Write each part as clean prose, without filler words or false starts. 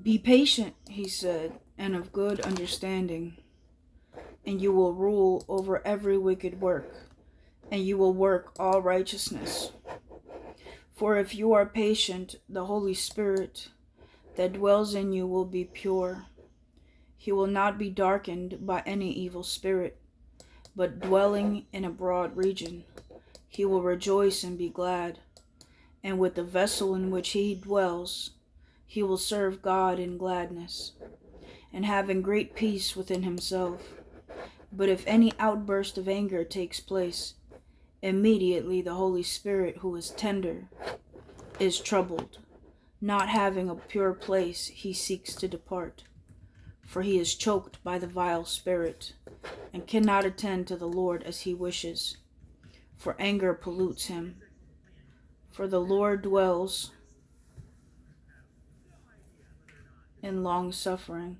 Be patient, he said, and of good understanding, and you will rule over every wicked work, and you will work all righteousness. For if you are patient, the Holy Spirit that dwells in you will be pure. He will not be darkened by any evil spirit, but dwelling in a broad region, he will rejoice and be glad. And with the vessel in which he dwells, he will serve God in gladness, and having great peace within himself. But if any outburst of anger takes place, immediately the Holy Spirit, who is tender, is troubled. Not having a pure place, he seeks to depart. For he is choked by the vile spirit, and cannot attend to the Lord as he wishes. For anger pollutes him. For the Lord dwells in long suffering,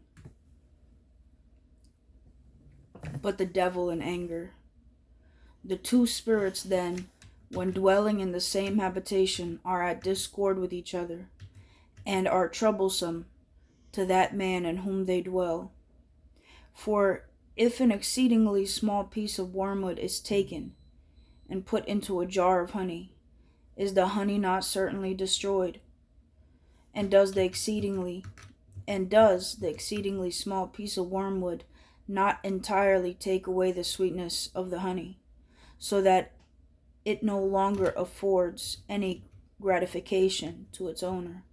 but the devil in anger. The two spirits then, when dwelling in the same habitation, are at discord with each other, and are troublesome to that man in whom they dwell. For if an exceedingly small piece of wormwood is taken and put into a jar of honey, is the honey not certainly destroyed? And does the exceedingly small piece of wormwood not entirely take away the sweetness of the honey, so that it no longer affords any gratification to its owner,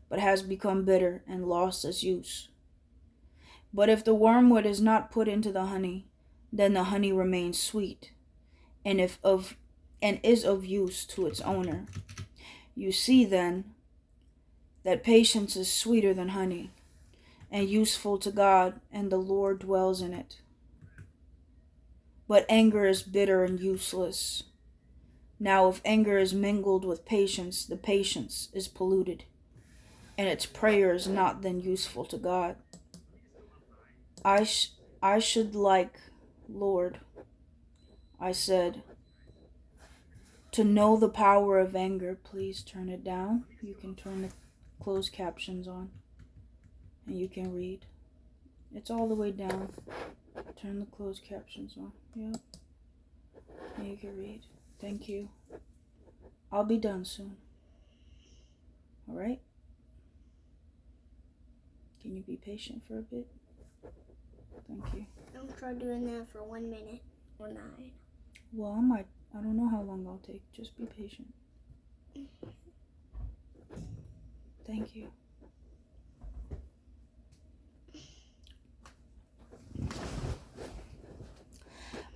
but has become bitter and lost its use? But if the wormwood is not put into the honey, then the honey remains sweet, and is of use to its owner. You see then that patience is sweeter than honey, and useful to God, and the Lord dwells in it. But anger is bitter and useless. Now if anger is mingled with patience, the patience is polluted, and its prayers not then useful to God. I should like, Lord, I said, to know the power of anger. Please turn it down. You can turn the closed captions on, and you can read. It's all the way down. Turn the closed captions on. Yep. And you can read. Thank you. I'll be done soon. Alright? Can you be patient for a bit? Thank you. I'm trying doing that for 1 minute or 9. Well, I don't know how long I'll take. Just be patient. Thank you.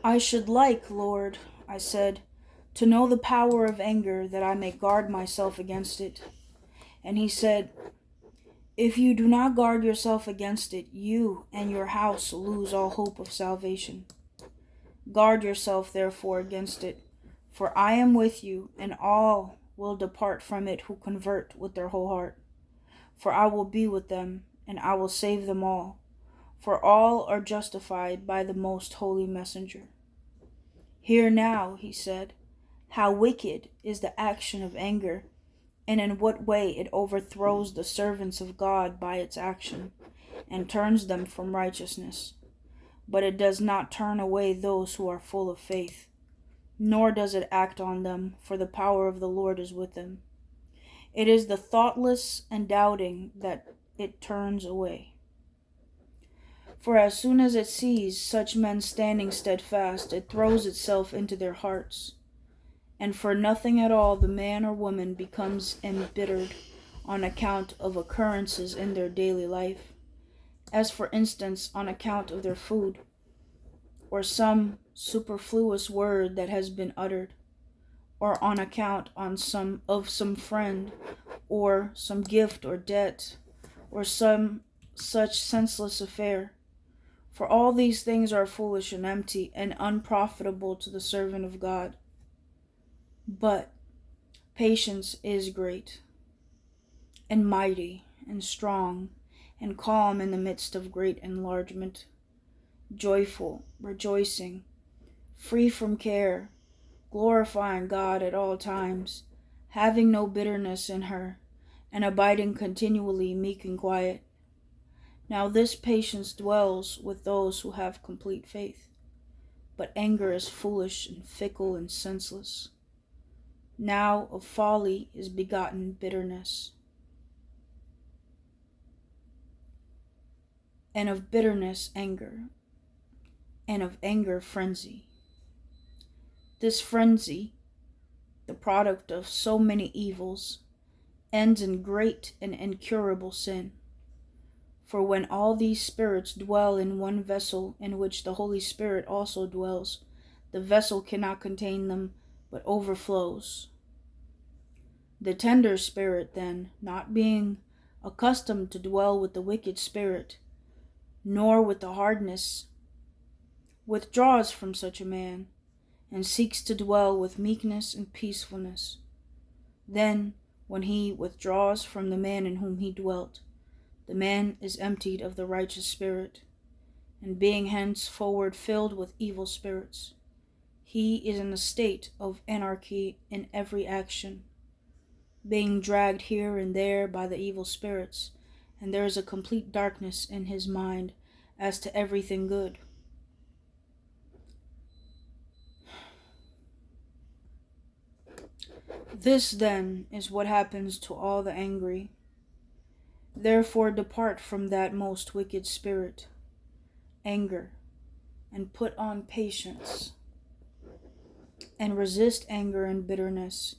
I should like, Lord, I said, to know the power of anger, that I may guard myself against it. And he said, if you do not guard yourself against it, you and your house lose all hope of salvation. Guard yourself, therefore, against it, for I am with you, and all will depart from it who convert with their whole heart. For I will be with them, and I will save them all, for all are justified by the most holy messenger. Hear now, he said, how wicked is the action of anger, and in what way it overthrows the servants of God by its action, and turns them from righteousness. But it does not turn away those who are full of faith, nor does it act on them, for the power of the Lord is with them. It is the thoughtless and doubting that it turns away. For as soon as it sees such men standing steadfast, it throws itself into their hearts. And for nothing at all the man or woman becomes embittered on account of occurrences in their daily life, as for instance on account of their food, or some superfluous word that has been uttered, or on account of some friend, or some gift or debt, or some such senseless affair. For all these things are foolish and empty and unprofitable to the servant of God. But patience is great, and mighty, and strong, and calm in the midst of great enlargement, joyful, rejoicing, free from care, glorifying God at all times, having no bitterness in her, and abiding continually meek and quiet. Now this patience dwells with those who have complete faith. But anger is foolish and fickle and senseless. Now of folly is begotten bitterness, and of bitterness anger, and of anger frenzy. This frenzy, the product of so many evils, ends in great and incurable sin. For when all these spirits dwell in one vessel in which the Holy Spirit also dwells, the vessel cannot contain them, but overflows. The tender spirit, then, not being accustomed to dwell with the wicked spirit, nor with the hardness, withdraws from such a man, and seeks to dwell with meekness and peacefulness. Then, when he withdraws from the man in whom he dwelt, the man is emptied of the righteous spirit, and being henceforward filled with evil spirits, he is in a state of anarchy in every action, being dragged here and there by the evil spirits, and there is a complete darkness in his mind as to everything good. This, then, is what happens to all the angry. Therefore depart from that most wicked spirit, anger, and put on patience, and resist anger and bitterness,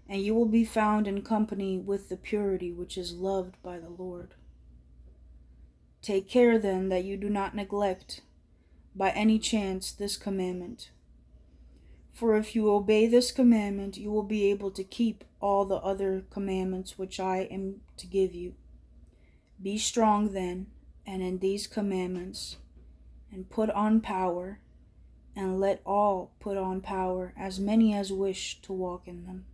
and you will be found in company with the purity which is loved by the Lord. Take care then that you do not neglect by any chance this commandment. For if you obey this commandment, you will be able to keep all the other commandments which I am to give you. Be strong then, and in these commandments, and put on power, and let all put on power, as many as wish to walk in them.